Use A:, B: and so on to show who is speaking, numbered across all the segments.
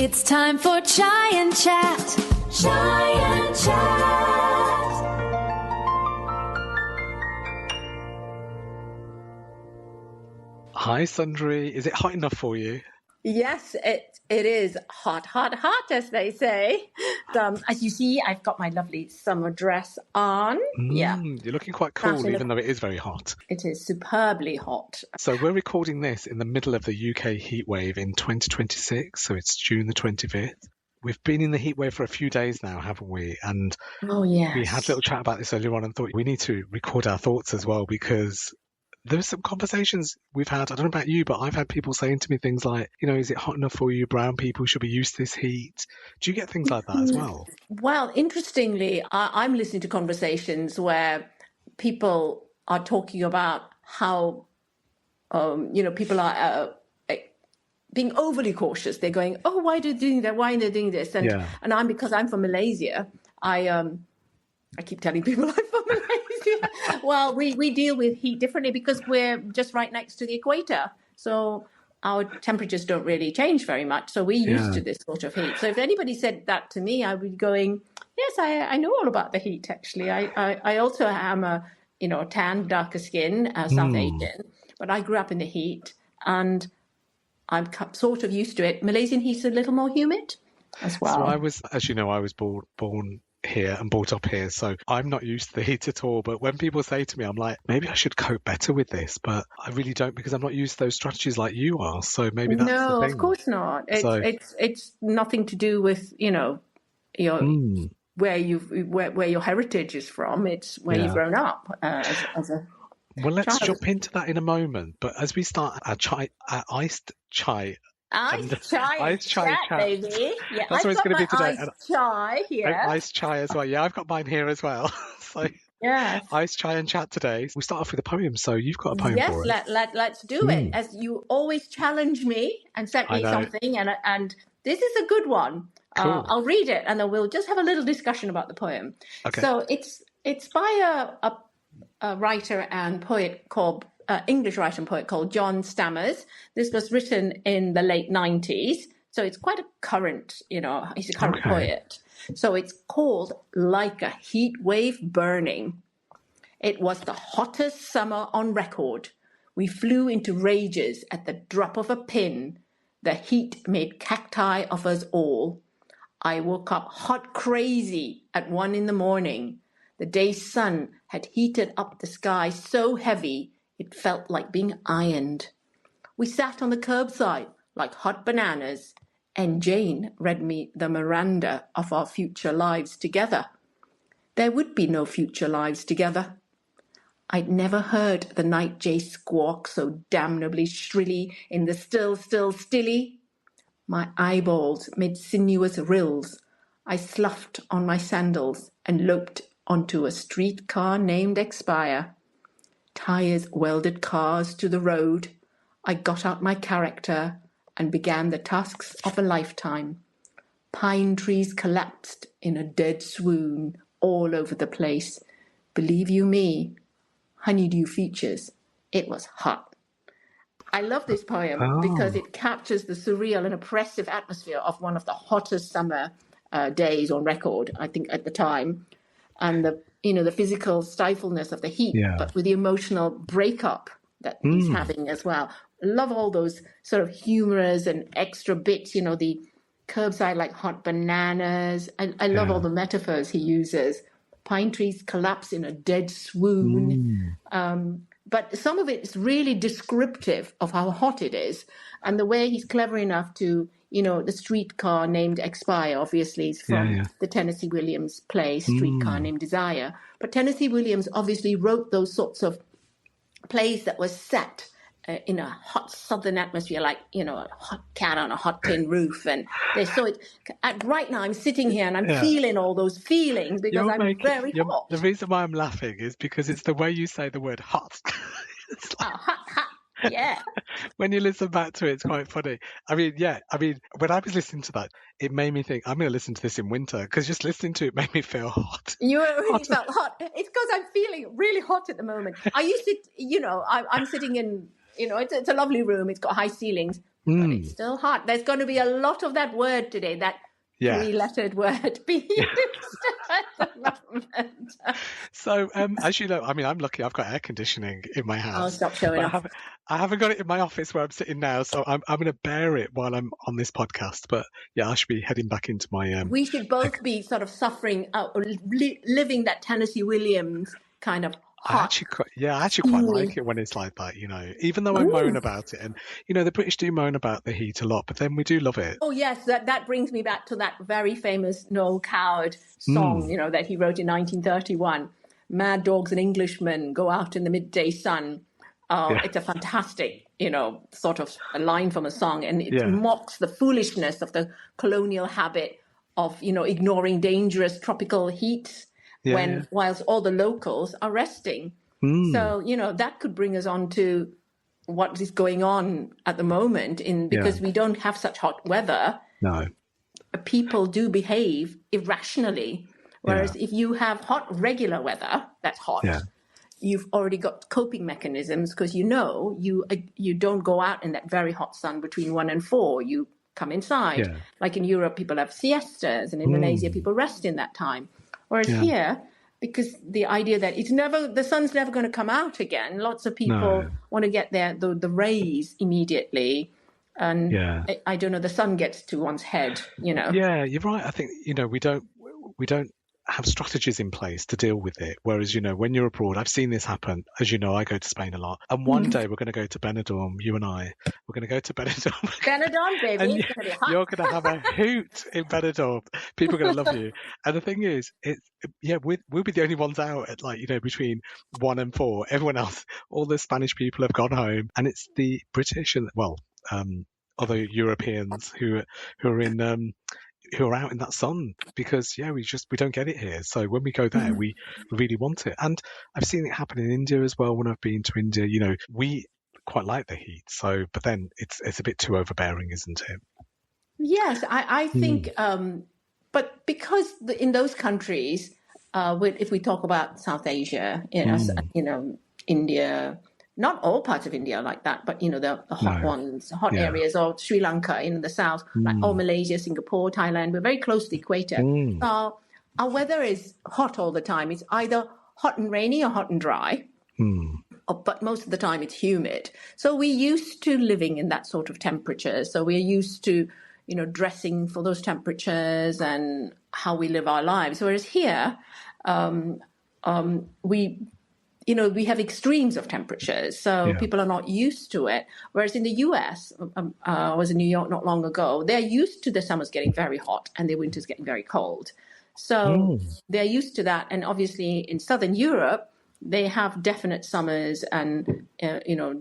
A: It's time for Chai and Chat. Chai and Chat.
B: Hi, Sundari. Is it hot enough for you?
C: Yes, it is hot, as they say. As you see, I've got my lovely summer dress on. Yeah.
B: You're looking quite cool, even though it is very hot.
C: It is superbly hot.
B: So we're recording this in the middle of the UK heatwave in 2026, so it's June the 25th. We've been in the heatwave for a few days now, haven't we? And we had a little chat about this earlier on and thought we need to record our thoughts as well, because there were some conversations we've had. I don't know about you, but I've had people saying to me things like, is it hot enough for you? Brown people should be used to this heat. Do you get things like that as well?
C: Well, interestingly, I'm listening to conversations where people are talking about how, people are being overly cautious. They're going, oh, why are they doing that? Why are they doing this? And because I'm from Malaysia, I keep telling people I'm from Malaysia. Well, we deal with heat differently because we're just right next to the equator. So our temperatures don't really change very much. So we're used to this sort of heat. So if anybody said that to me, I would be going, yes, I know all about the heat, actually. I also am a tan, darker skin, South Asian, but I grew up in the heat and I'm sort of used to it. Malaysian heat's a little more humid as well.
B: So I was born here and brought up here, so I'm not used to the heat at all. But when people say to me, I'm like, maybe I should cope better with this, but I really don't, because I'm not used to those strategies like you are. So maybe that's the thing.
C: Of course not. It's nothing to do with your where your heritage is from. It's where you've grown up as a
B: well, let's
C: child.
B: jump into that in a moment. But as we start our iced chai
C: chat, baby. Yeah,
B: that's what it's going to be today.
C: Iced chai here.
B: Iced chai as well. Yeah, I've got mine here as well. So
C: yes.
B: Iced chai and chat today. We start off with a poem. So you've got a poem for us.
C: Yes, let's do it. As you always challenge me and sent me something, and this is a good one.
B: Cool.
C: I'll read it, and then we'll just have a little discussion about the poem.
B: Okay.
C: So it's by a writer and poet called. English writer and poet called John Stammers. This was written in the late 90s. So it's quite a current, he's a current poet. So it's called Like a Heat Wave Burning. It was the hottest summer on record. We flew into rages at the drop of a pin. The heat made cacti of us all. I woke up hot crazy at 1 a.m. The day's sun had heated up the sky so heavy it felt like being ironed. We sat on the curbside like hot bananas, and Jane read me the Miranda of our future lives together. There would be no future lives together. I'd never heard the night jay squawk so damnably shrilly in the still, stilly. My eyeballs made sinuous rills. I sloughed on my sandals and loped onto a streetcar named Expire. Tires welded cars to the road. I got out my character and began the tasks of a lifetime. Pine trees collapsed in a dead swoon all over the place. Believe you me, honeydew features. It was hot. I love this poem because it captures the surreal and oppressive atmosphere of one of the hottest summer days on record, I think, at the time. And the physical stifleness of the heat, but with the emotional breakup that he's having as well. Love all those sort of humorous and extra bits, the curbside like hot bananas. I love all the metaphors he uses. Pine trees collapse in a dead swoon. But some of it is really descriptive of how hot it is. And the way he's clever enough to, the streetcar named Expire, obviously, is from the Tennessee Williams play, Streetcar Named Desire. But Tennessee Williams obviously wrote those sorts of plays that were set in a hot southern atmosphere, like, a hot cat on a hot tin roof. And right now I'm sitting here and I'm feeling all those feelings because very hot.
B: The reason why I'm laughing is because it's the way you say the word hot. It's like,
C: hot. Yeah.
B: When you listen back to it, it's quite funny. I mean, when I was listening to that, it made me think, I'm going to listen to this in winter, because just listening to it made me feel hot.
C: You really felt hot. It's because I'm feeling really hot at the moment. I used to, I'm sitting in, it's a lovely room. It's got high ceilings, but it's still hot. There's going to be a lot of that word today, that three-lettered word being used at the moment.
B: So, as you know, I mean, I'm lucky. I've got air conditioning in my house.
C: Oh, stop showing off.
B: I haven't got it in my office where I'm sitting now, so I'm going to bear it while I'm on this podcast. But yeah, I should be heading back into my.
C: We should both be sort of suffering, living that Tennessee Williams kind of hot.
B: I actually quite like it when it's like that, you know, even though I moan about it. And, you know, the British do moan about the heat a lot, but then we do love it.
C: Oh, yes. That brings me back to that very famous Noel Coward song, you know, that he wrote in 1931. Mad dogs and Englishmen go out in the midday sun. It's a fantastic, you know, sort of a line from a song. And it mocks the foolishness of the colonial habit of, you know, ignoring dangerous tropical heat. Whilst all the locals are resting. So, you know, that could bring us on to what is going on at the moment because we don't have such hot weather.
B: No.
C: People do behave irrationally. Whereas if you have hot regular weather, that's hot, you've already got coping mechanisms because you know you don't go out in that very hot sun between 1 and 4. You come inside. Yeah. Like in Europe, people have siestas, and in Malaysia, people rest in that time. Whereas here, because the idea that the sun's never going to come out again, lots of people want to get the rays immediately. And I don't know, the sun gets to one's head, you know.
B: Yeah, you're right. I think, you know, we don't have strategies in place to deal with it. Whereas, you know, when you're abroad, I've seen this happen. As you know, I go to Spain a lot. And one day we're going to go to Benidorm, you and I. We're going to go to Benidorm.
C: Benidorm, baby.
B: And
C: it's going to be hot.
B: You're going to have a hoot in Benidorm. People are going to love you. And the thing is, we'll be the only ones out at, like, you know, between 1 and 4. Everyone else, all the Spanish people have gone home. And it's the British and, other Europeans who are in... who are out in that sun because we don't get it here. So when we go there, we really want it. And I've seen it happen in India as well. When I've been to India, you know, we quite like the heat. So, but then it's a bit too overbearing, isn't it?
C: Yes, I think, but because in those countries, if we talk about South Asia, you know, India, not all parts of India are like that, but, you know, the hot ones, hot areas, or Sri Lanka in the south, or Malaysia, Singapore, Thailand, we're very close to the equator. So our weather is hot all the time. It's either hot and rainy or hot and dry, but most of the time it's humid. So we're used to living in that sort of temperature. So we're used to, you know, dressing for those temperatures and how we live our lives. Whereas here, we have extremes of temperatures, so people are not used to it. Whereas in the US, I was in New York not long ago, they're used to the summers getting very hot and the winters getting very cold. So they're used to that. And obviously in Southern Europe, they have definite summers and,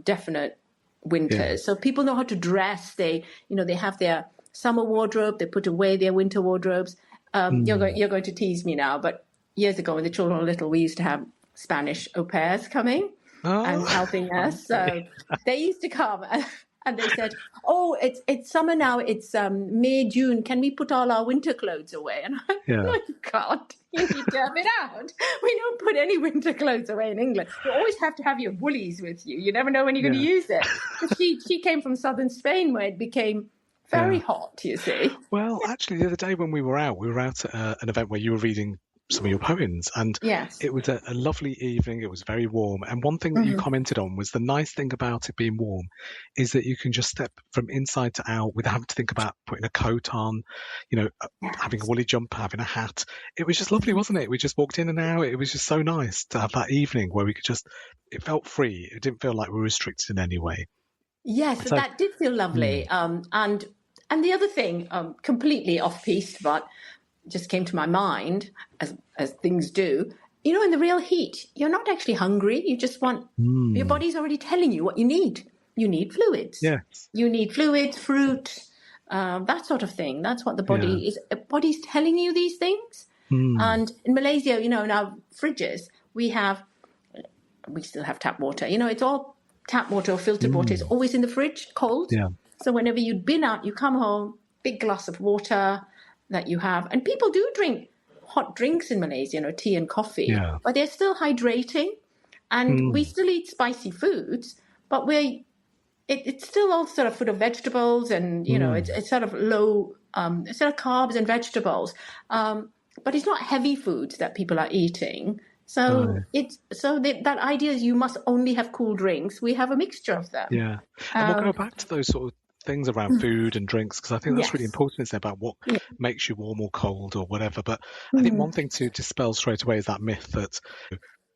C: definite winters. Yeah. So people know how to dress. They have their summer wardrobe. They put away their winter wardrobes. You're going to tease me now, but years ago when the children were little, we used to have Spanish au pairs coming and helping us. So they used to come and they said, "Oh, it's summer now. It's May, June. Can we put all our winter clothes away?" And I'm like, "No, you can't. You need to have it out. We don't put any winter clothes away in England. You always have to have your woolies with you. You never know when you're going to use it." She came from southern Spain where it became very hot, you see.
B: Well, actually, the other day when we were out at an event where you were reading some of your poems, and it was a lovely evening. It was very warm, and one thing that you commented on was the nice thing about it being warm is that you can just step from inside to out without having to think about putting a coat on, having a woolly jumper, having a hat. It was just lovely, wasn't it? We just walked in and out. It was just so nice to have that evening where we could it felt free. It didn't feel like we were restricted in any way.
C: Yes, so that did feel lovely. And the other thing, completely off piece, but just came to my mind, as things do, in the real heat, you're not actually hungry. You just want, your body's already telling you what you need. You need fluids.
B: Yes.
C: You need fluids, fruit, that sort of thing. That's what the body is. The body's telling you these things. And in Malaysia, in our fridges, we still have tap water. It's all tap water or filtered water. It's always in the fridge, cold. Yeah. So whenever you'd been out, you come home, big glass of water that you have. And people do drink hot drinks in Malaysia, tea and coffee, but they're still hydrating. And we still eat spicy foods, but we're it's still all sort of food of vegetables, and it's sort of low, sort of carbs and vegetables, but it's not heavy foods that people are eating. So that idea is you must only have cool drinks. We have a mixture of them.
B: Yeah, and we'll go back to those sort of things around food and drinks, because I think that's really important, isn't it, about what makes you warm or cold or whatever. But I think one thing to dispel straight away is that myth that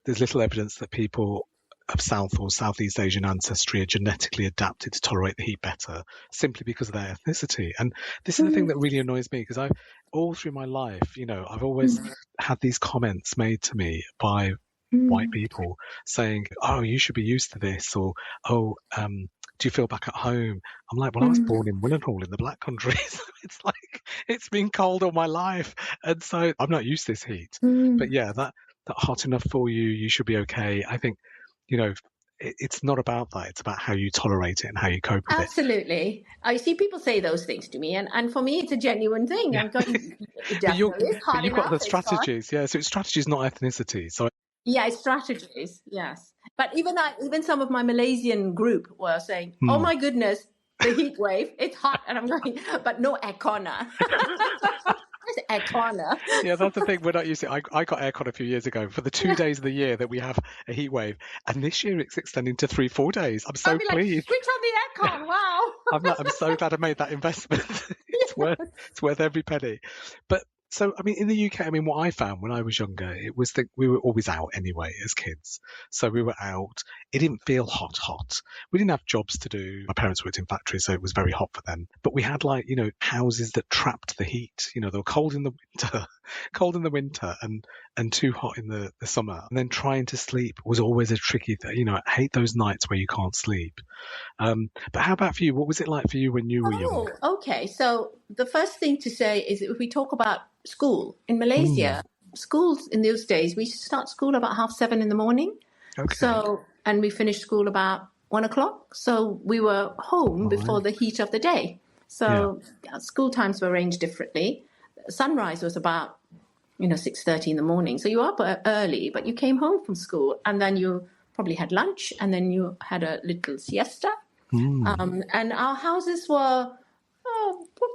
B: there's little evidence that people of South or Southeast Asian ancestry are genetically adapted to tolerate the heat better simply because of their ethnicity. And this is the thing that really annoys me, because all through my life, I've always had these comments made to me by white people saying, oh, you should be used to this, or, oh, do you feel back at home? I'm like, well, I was born in Willenhall in the Black Country. So it's like, it's been cold all my life. And so I'm not used to this heat. But yeah, that hot enough for you, you should be okay. I think, it's not about that. It's about how you tolerate it and how you cope with it.
C: Absolutely. I see people say those things to me, and for me, it's a genuine thing.
B: Yeah.
C: I'm going,
B: but you've got the strategies. Yeah, so it's strategies, not ethnicity. So
C: yeah, it's strategies. Yes. But even some of my Malaysian group were saying, oh my goodness, the heat wave, it's hot. And I'm going, but no aircon. Aircon.
B: Yeah, that's the thing. We're not used to it. I got aircon a few years ago for the 2 days of the year that we have a heat wave, and this year it's extending to 3-4 days. I'm so pleased.
C: Switch on the aircon. Wow.
B: I'm so glad I made that investment. It's worth every penny. But so, I mean, in the UK, what I found when I was younger, it was that we were always out anyway as kids. So we were out. It didn't feel hot. We didn't have jobs to do. My parents worked in factories, so it was very hot for them. But we had houses that trapped the heat. They were cold in the winter and too hot in the summer. And then trying to sleep was always a tricky thing. I hate those nights where you can't sleep. But how about for you? What was it like for you when you were young?
C: Okay. So the first thing to say is if we talk about school in Malaysia, schools in those days, we start school about 7:30 in the morning.
B: Okay.
C: So, and we finished school about 1:00. So we were home before the heat of the day. So school times were arranged differently. Sunrise was about 6:30 in the morning. So you were up early, but you came home from school, and then you probably had lunch, and then you had a little siesta. And our houses were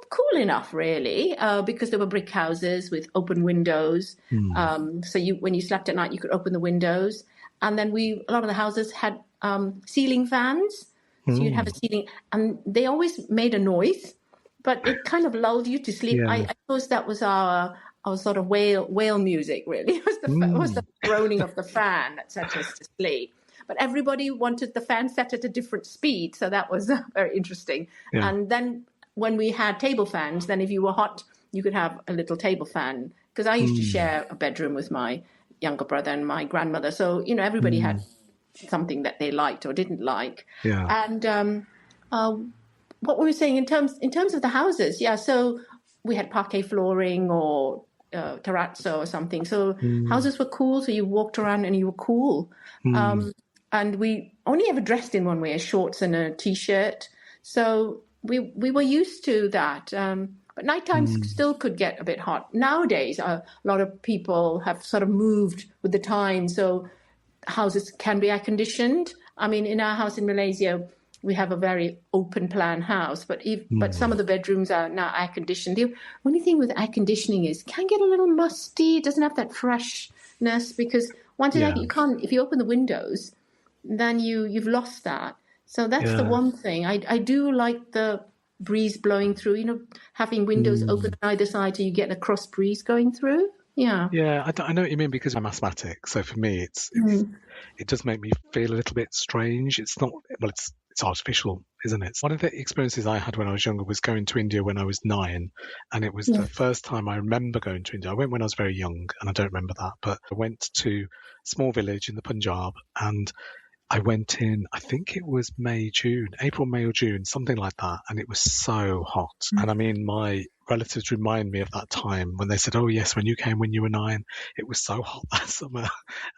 C: cool enough, really, because they were brick houses with open windows. So when you slept at night, you could open the windows. And then a lot of the houses had ceiling fans. So you'd have a ceiling, and they always made a noise, but it kind of lulled you to sleep. Yeah. I suppose that was our sort of whale music, really. It was the groaning of the fan that set us to sleep. But everybody wanted the fan set at a different speed, so that was very interesting. Yeah. And then when we had table fans, then if you were hot, you could have a little table fan. Because I used to share a bedroom with my younger brother and my grandmother. So, everybody had something that they liked or didn't like.
B: Yeah.
C: And what were we saying in terms of the houses? Yeah, so we had parquet flooring or terrazzo or something. So houses were cool, so you walked around and you were cool. And we only ever dressed in one way, a shorts and a T-shirt. So we were used to that. But nighttime still could get a bit hot. Nowadays, a lot of people have sort of moved with the time. So houses can be air-conditioned. In our house in Malaysia, we have a very open plan house, but some of the bedrooms are now air-conditioned. The only thing with air conditioning is it can get a little musty. It doesn't have that freshness because you can't. If you open the windows, then you've lost that. So that's the one thing. I do like the breeze blowing through, having windows open on either side so you get a cross breeze going through. Yeah.
B: Yeah, I know what you mean because I'm asthmatic. So for me, it does make me feel a little bit strange. It's not, it's artificial, isn't it? One of the experiences I had when I was younger was going to India when I was 9. And it was the first time I remember going to India. I went when I was very young and I don't remember that, but I went to a small village in the Punjab and I went in, I think it was April, May or June, something like that. And it was so hot. And my relatives remind me of that time when they said, oh yes, when you came when you were 9, it was so hot that summer.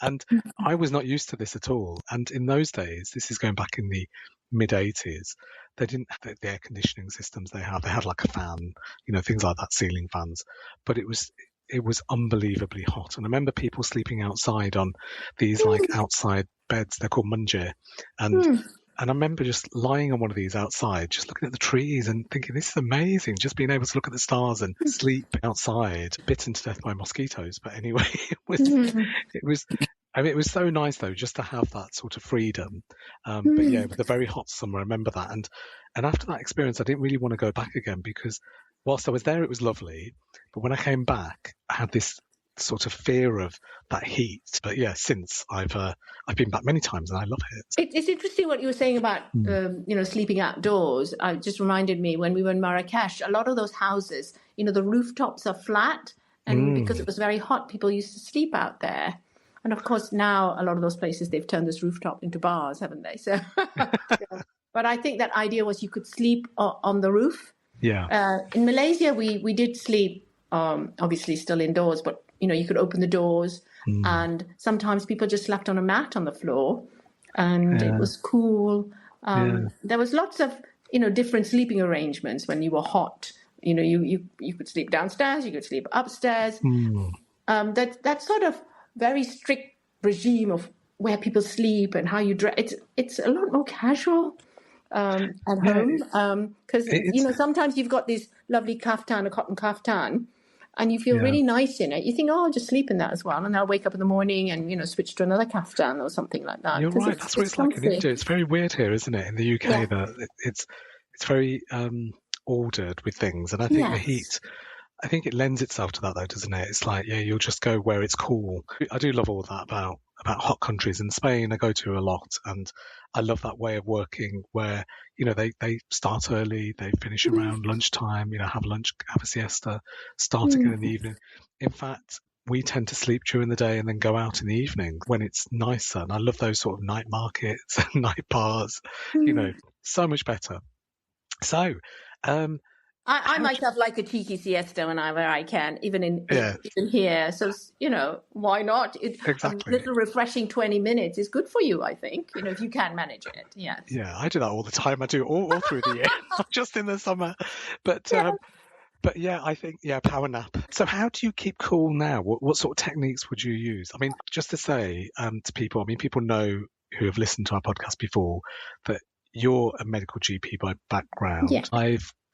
B: And I was not used to this at all. And in those days, this is going back in the mid-80s, they didn't have the air conditioning systems they have. They had like a fan, things like that, ceiling fans. But it was unbelievably hot. And I remember people sleeping outside on these like outside beds. They're called munjir. And I remember just lying on one of these outside, just looking at the trees and thinking, this is amazing. Just being able to look at the stars and sleep outside, bitten to death by mosquitoes. But anyway, it was, I mean, it was so nice though, just to have that sort of freedom. But yeah, with a very hot summer, I remember that. And after that experience, I didn't really want to go back again because whilst I was there, it was lovely. But when I came back, I had this sort of fear of that heat. But yeah, since I've been back many times and I love it.
C: It's interesting what you were saying about sleeping outdoors. It just reminded me when we were in Marrakesh, a lot of those houses, the rooftops are flat, and because it was very hot, people used to sleep out there. And of course now a lot of those places, they've turned this rooftop into bars, haven't they? So but I think that idea was you could sleep on the roof. In Malaysia we did sleep obviously still indoors, but you could open the doors and sometimes people just slept on a mat on the floor and it was cool. There was lots of, different sleeping arrangements when you were hot. You could sleep downstairs, you could sleep upstairs. That sort of very strict regime of where people sleep and how you dress, it's a lot more casual at home. Because, sometimes you've got this lovely kaftan, a cotton kaftan, and you feel really nice in it. You think, I'll just sleep in that as well. And I'll wake up in the morning and, switch to another kaftan or something like that.
B: You're right. That's what it's like in India. It's very weird here, isn't it? In the UK, that it's very ordered with things. And I think the heat, I think it lends itself to that though, doesn't it? It's like, you'll just go where it's cool. I do love all that about hot countries. In Spain, I go to a lot, and I love that way of working where, they start early, they finish around lunchtime, have lunch, have a siesta, start again in the evening. In fact, we tend to sleep during the day and then go out in the evening when it's nicer. And I love those sort of night markets and night bars, so much better. So,
C: I myself like a cheeky siesta whenever I can, even here. So, why not?
B: Exactly.
C: A little refreshing 20 minutes is good for you, I think, if you can manage it. Yes.
B: Yeah, I do that all the time. I do all through the year, not just in the summer. But I think, power nap. So how do you keep cool now? What sort of techniques would you use? I mean, just to say to people, people know who have listened to our podcast before that you're a medical GP by background.
C: Yeah.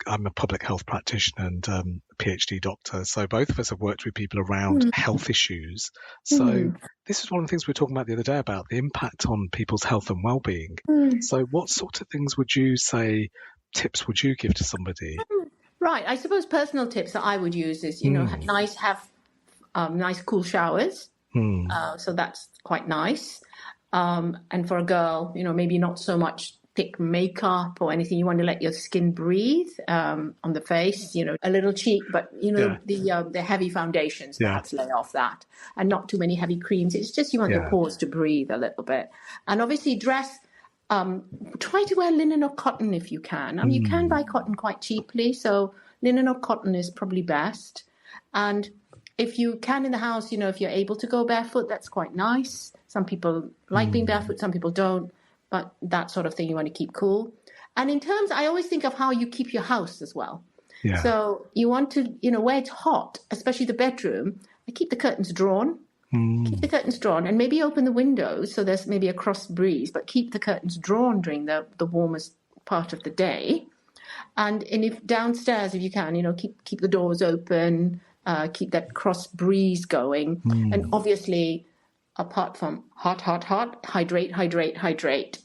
B: I'm a public health practitioner and a PhD doctor. So both of us have worked with people around health issues. So this is one of the things we were talking about the other day about the impact on people's health and well-being. So what sort of things would you say, tips would you give to somebody?
C: Right. I suppose personal tips that I would use is, have nice cool showers. So that's quite nice. And for a girl, maybe not so much thick makeup or anything. You want to let your skin breathe on the face, a little cheek, but the heavy foundations, perhaps lay off that, and not too many heavy creams. It's just you want the pores to breathe a little bit, and obviously dress. Try to wear linen or cotton if you can. You can buy cotton quite cheaply, so linen or cotton is probably best. And if you can in the house, if you're able to go barefoot, that's quite nice. Some people like being barefoot, some people don't. But that sort of thing you want to keep cool. And in terms, I always think of how you keep your house as well. Yeah. So you want to, where it's hot, especially the bedroom, I keep the curtains drawn. Keep the curtains drawn and maybe open the windows so there's maybe a cross breeze, but keep the curtains drawn during the warmest part of the day. And if downstairs, if you can, keep the doors open, keep that cross breeze going. And obviously, apart from hot, hydrate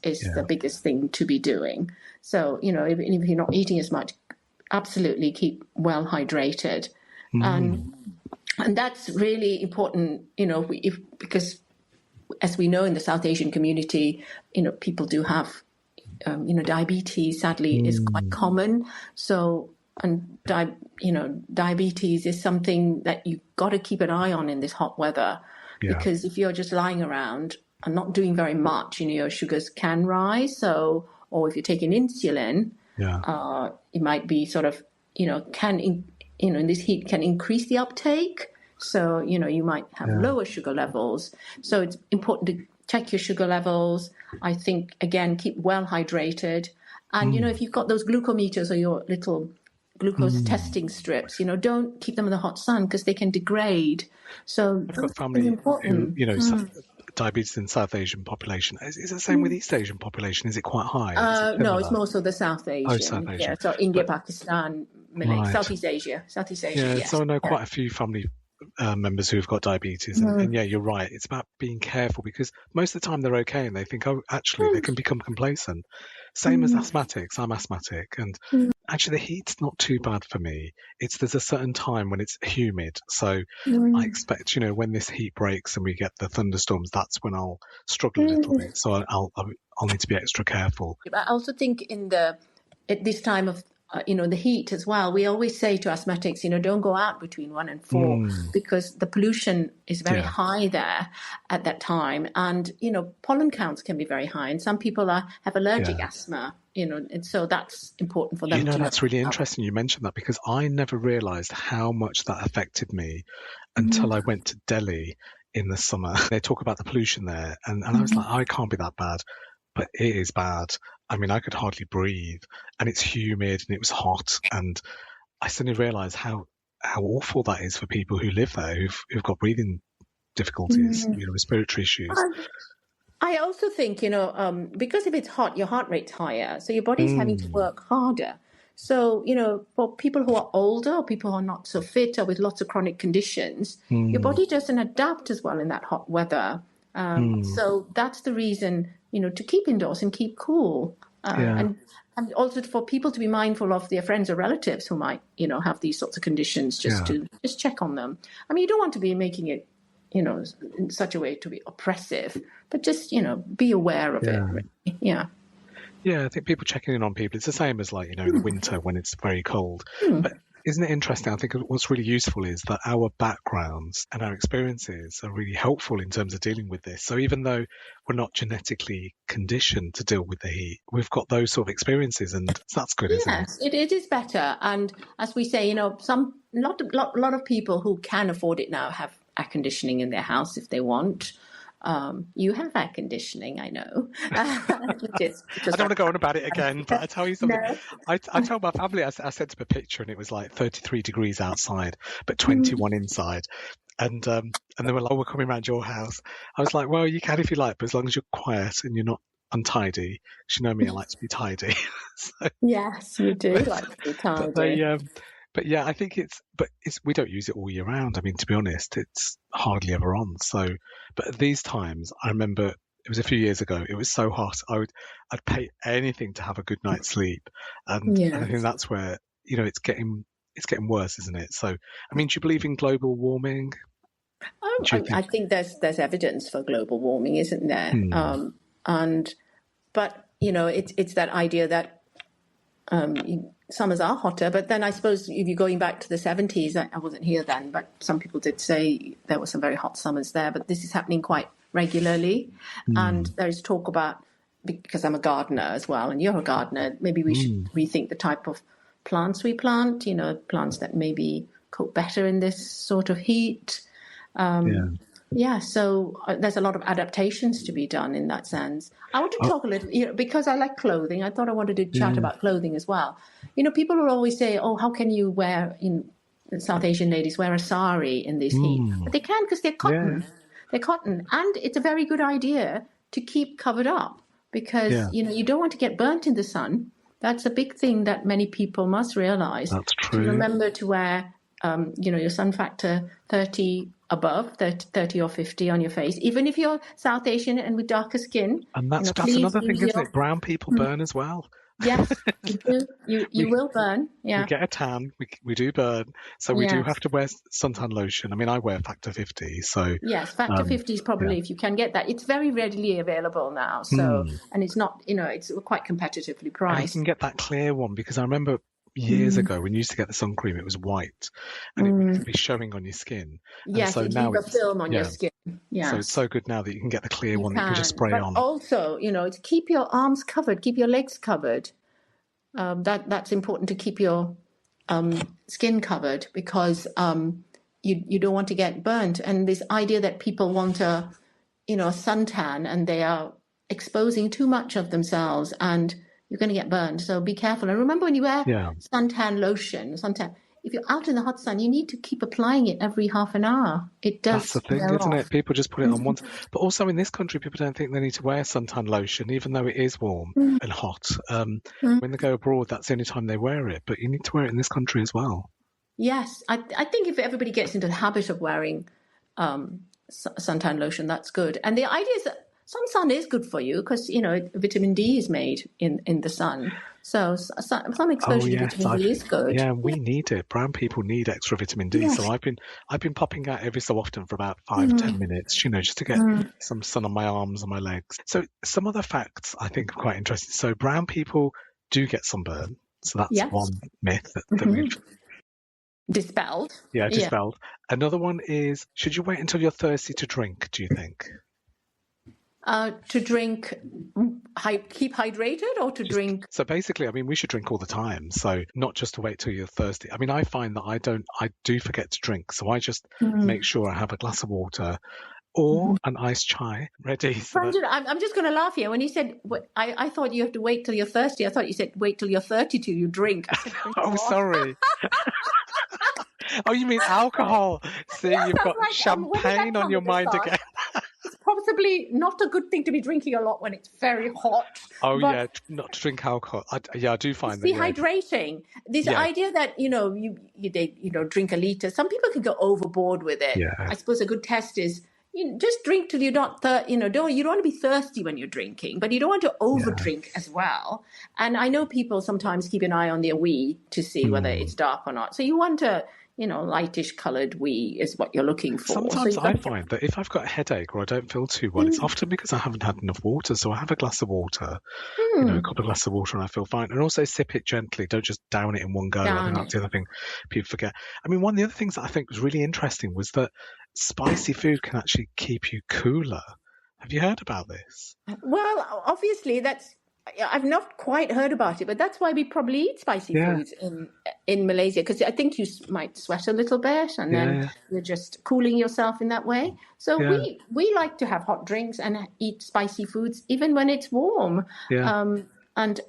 C: is the biggest thing to be doing. So, even if you're not eating as much, absolutely keep well hydrated. And that's really important, because as we know in the South Asian community, people do have, diabetes, sadly, is quite common. So, diabetes is something that you've got to keep an eye on in this hot weather. Yeah. Because if you're just lying around and not doing very much, your sugars can rise. So, or if you're taking insulin, it might be sort of, in this heat can increase the uptake. So, you might have lower sugar levels. So it's important to check your sugar levels. I think, again, keep well hydrated. And, if you've got those glucometers or your little glucose testing strips, don't keep them in the hot sun because they can degrade. So
B: I've got family who, diabetes in South Asian population. Is it the same with East Asian population? Is it quite high? Is it
C: No, it's
B: similar?
C: more so the South Asian.
B: Oh, South Asian.
C: Yeah, so India,
B: But,
C: Pakistan, Malaysia,
B: right.
C: Southeast Asia.
B: Yeah,
C: Yes.
B: so I know quite a few family members who've got diabetes, and yeah, you're right. It's about being careful because most of the time they're okay, and they think, oh, actually, they can become complacent. Same as asthmatics. I'm asthmatic, and actually, the heat's not too bad for me. There's a certain time when it's humid, so I expect, when this heat breaks and we get the thunderstorms, that's when I'll struggle a little bit. So I'll need to be extra careful.
C: I also think at this time of the heat as well, we always say to asthmatics, don't go out between 1 and 4 because the pollution is very high there at that time, and pollen counts can be very high, and some people have allergic asthma, and so that's important for them.
B: That's really interesting you mentioned that, because I never realised how much that affected me until I went to Delhi in the summer. They talk about the pollution there, and I was like, oh, it can't be that bad. But it is bad. I mean, I could hardly breathe, and it's humid and it was hot, and I suddenly realised how awful that is for people who live there, who've got breathing difficulties, respiratory issues.
C: I also think, because if it's hot, your heart rate's higher, so your body's having to work harder. So, for people who are older, or people who are not so fit, or with lots of chronic conditions, your body doesn't adapt as well in that hot weather. So that's the reason, to keep indoors and keep cool. And also for people to be mindful of their friends or relatives who might, have these sorts of conditions, to check on them. I mean, you don't want to be making it, in such a way to be oppressive, but just, be aware of it. Really. Yeah.
B: Yeah, I think people checking in on people, it's the same as in the winter when it's very cold. But isn't it interesting? I think what's really useful is that our backgrounds and our experiences are really helpful in terms of dealing with this. So even though we're not genetically conditioned to deal with the heat, we've got those sort of experiences, and that's good, isn't it?
C: Yes, it is better. And as we say, a lot of people who can afford it now have air conditioning in their house if they want. You have air conditioning, I know.
B: I don't want to go on about it again, but I tell you something. No. I tell my family, I sent them a picture, and it was like 33 degrees outside, but 21 inside. And they were like, oh, we're coming around your house. I was like, well, you can if you like, but as long as you're quiet and you're not untidy. Because you know me, I like to be tidy.
C: Yes, you do like to be tidy.
B: But yeah, I think we don't use it all year round. I mean, to be honest, it's hardly ever on. So, but at these times, I remember it was a few years ago. It was so hot. I'd pay anything to have a good night's sleep. And I think that's where, it's getting worse, isn't it? So, I mean, do you believe in global warming?
C: I think there's evidence for global warming, isn't there? But it's that idea that, summers are hotter, but then I suppose if you're going back to the 70s, I wasn't here then, but some people did say there were some very hot summers there, but this is happening quite regularly. And there's talk about, because I'm a gardener as well, and you're a gardener, maybe we should rethink the type of plants we plant, plants that maybe cope better in this sort of heat. So there's a lot of adaptations to be done in that sense. I want to talk a little, because I like clothing. I thought I wanted to chat about clothing as well. People will always say, oh, how can you wear, South Asian ladies wear a sari in this heat? But they can, because they're cotton. They're cotton. And it's a very good idea to keep covered up, because, you don't want to get burnt in the sun. That's a big thing that many people must realize.
B: That's true.
C: To remember to wear, your sun factor 30 above, 30 or 50 on your face, even if you're South Asian and with darker skin.
B: And that's another thing, isn't it? Brown people burn as well.
C: Yes, you do. You will burn. Yeah.
B: We get a tan. We do burn. So we do have to wear suntan lotion. I mean, I wear factor 50. So
C: yes, factor 50 is probably, if you can get that. It's very readily available now. So and it's not, it's quite competitively priced.
B: And you can get that clear one, because I remember years ago when you used to get the sun cream, it was white and it would be showing on your skin.
C: Yes, so now it's a film on your skin. Yeah.
B: So it's so good now that you can get the clear one that you can just spray on.
C: Also, to keep your arms covered, keep your legs covered. That's important, to keep your skin covered, because you don't want to get burnt. And this idea that people want a suntan, and they are exposing too much of themselves, and you're going to get burned. So be careful. And remember, when you wear suntan lotion, if you're out in the hot sun, you need to keep applying it every half an hour. It does.
B: That's the thing, isn't it? People just put it on once. But also in this country, people don't think they need to wear suntan lotion, even though it is warm and hot. When they go abroad, that's the only time they wear it. But you need to wear it in this country as well.
C: Yes, I think if everybody gets into the habit of wearing suntan lotion, that's good. And the idea is that some sun is good for you because, vitamin D is made in the sun. So some exposure to vitamin D is good.
B: Yeah, we need it. Brown people need extra vitamin D. Yes. So I've been popping out every so often for about 5-10 minutes, just to get some sun on my arms and my legs. So some other facts I think are quite interesting. So brown people do get sunburn. So that's one myth that we've
C: dispelled.
B: Yeah, dispelled. Yeah. Another one is, should you wait until you're thirsty to drink, do you think?
C: To drink, keep hydrated, or to drink?
B: So basically, we should drink all the time. So not just to wait till you're thirsty. I find that I do forget to drink. So I just make sure I have a glass of water or an iced chai ready.
C: Ranjit, I'm just going to laugh here. When you said, I thought you have to wait till you're thirsty. I thought you said wait till you're 30 till you drink.
B: Oh, sorry. Oh, you mean alcohol? See, you've got champagne on your mind again.
C: It's possibly not a good thing to be drinking a lot when it's very hot.
B: Oh, yeah, not to drink alcohol. I do find that.
C: Dehydrating. This idea that, you drink a litre. Some people can go overboard with it.
B: Yeah.
C: I suppose a good test is, just drink till you're not, you don't want to be thirsty when you're drinking, but you don't want to overdrink as well. And I know people sometimes keep an eye on their wee to see whether it's dark or not. So you want to, lightish coloured wee is what you're looking for.
B: Sometimes I find that if I've got a headache or I don't feel too well, it's often because I haven't had enough water. So I have a glass of water, a couple of glasses of water, and I feel fine. And also sip it gently. Don't just down it in one go. I think that's the other thing people forget. One of the other things that I think was really interesting was that spicy food can actually keep you cooler. Have you heard about this?
C: Well, obviously I've not quite heard about it, but that's why we probably eat spicy foods in Malaysia, because I think you might sweat a little bit and then you're just cooling yourself in that way. So we like to have hot drinks and eat spicy foods even when it's warm.
B: Yeah.
C: And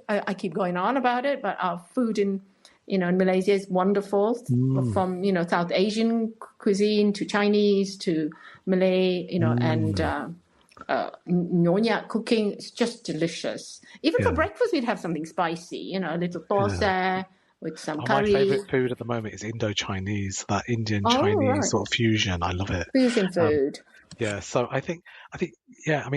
C: I keep going on about it, but our food in Malaysia is wonderful, from South Asian cuisine to Chinese to Malay, and Nyonya cooking. It's just delicious. Even for breakfast, we'd have something spicy, a little thosai with some curry.
B: My favourite food at the moment is Indo-Chinese, that Indian-Chinese sort of fusion. I love it.
C: Fusion food.
B: So I think,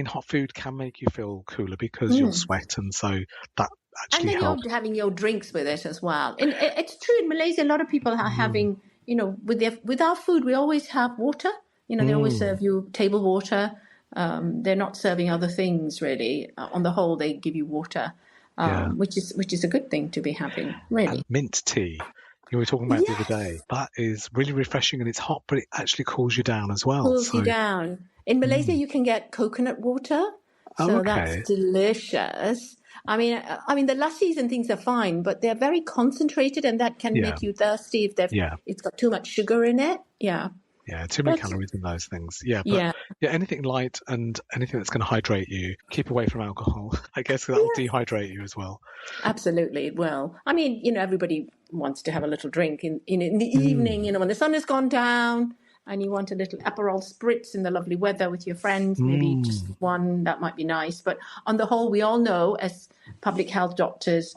B: hot food can make you feel cooler because you'll sweat, and so that actually helps.
C: And then you're having your drinks with it as well. And it's true in Malaysia, a lot of people are having, with our food, we always have water. They always serve you table water. They're not serving other things really. On the whole, they give you water, which is a good thing to be having, really.
B: And mint tea, you were talking about the other day. That is really refreshing, and it's hot, but it actually cools you down as well.
C: Cools you down. In Malaysia, you can get coconut water, so that's delicious. The lassis and things are fine, but they're very concentrated, and that can make you thirsty if it's got too much sugar in it. Yeah.
B: Yeah, too many calories in those things. Yeah, but anything light and anything that's going to hydrate you, keep away from alcohol. I guess that'll dehydrate you as well.
C: Absolutely, it will. Everybody wants to have a little drink in the evening, when the sun has gone down and you want a little Aperol spritz in the lovely weather with your friends, maybe just one, that might be nice. But on the whole, we all know as public health doctors,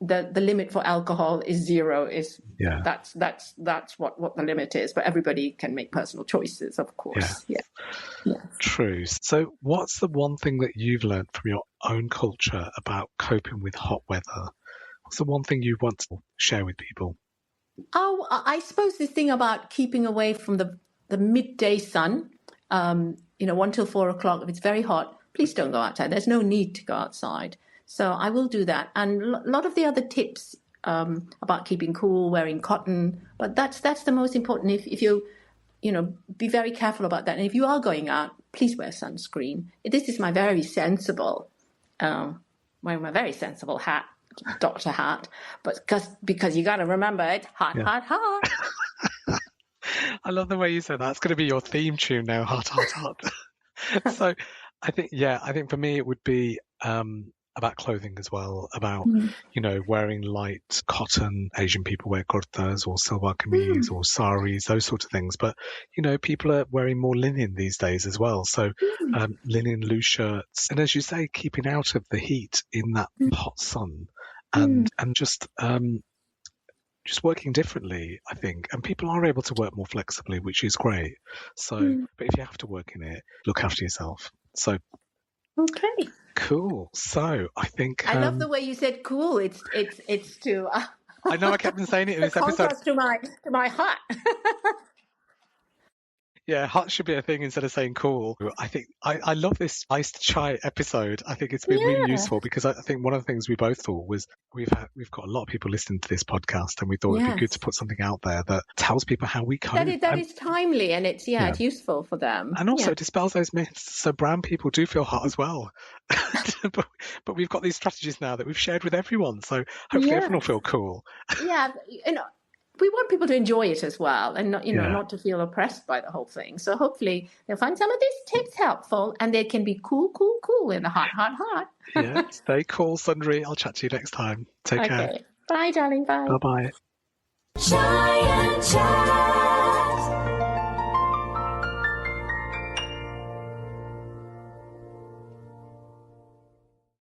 C: the limit for alcohol is 0. That's what the limit is, but everybody can make personal choices, of course. Yeah.
B: True. So what's the one thing that you've learned from your own culture about coping with hot weather? What's the one thing you want to share with people?
C: Oh, I suppose this thing about keeping away from the midday sun, 1 till 4 o'clock, if it's very hot, please don't go outside. There's no need to go outside. So I will do that. And a lot of the other tips about keeping cool, wearing cotton, but that's the most important. If you, be very careful about that. And if you are going out, please wear sunscreen. This is my very sensible, wearing my very sensible hat, doctor hat, but because you got to remember it's hot, hot, hot.
B: I love the way you said that. It's going to be your theme tune now, hot, hot, hot. So I think for me it would be about clothing as well, about, wearing light cotton. Asian people wear kurtas or salwar kameez or saris, those sorts of things. But, people are wearing more linen these days as well. So linen loose shirts. And as you say, keeping out of the heat in that hot sun and just working differently, I think. And people are able to work more flexibly, which is great. So, but if you have to work in it, look after yourself. So,
C: okay.
B: Cool. So I think
C: I love the way you said "cool." It's to.
B: I know I kept on saying it in this episode.
C: Contrast to my hot.
B: Yeah, hot should be a thing instead of saying cool. I think I love this iced chai episode. I think it's been really useful because I think one of the things we both thought was we've got a lot of people listening to this podcast, and we thought it'd be good to put something out there that tells people how we cope.
C: That is timely, and it's it's useful for them.
B: And also dispels those myths. So brown people do feel hot as well. but we've got these strategies now that we've shared with everyone. So hopefully everyone will feel cool.
C: Yeah, we want people to enjoy it as well, and not not to feel oppressed by the whole thing. So hopefully they'll find some of these tips helpful, and they can be cool in the hot.
B: Yeah, stay cool, Sundari. I'll chat to you next time. Take care.
C: Bye, darling. Bye.
B: Bye.
A: Chai and chat.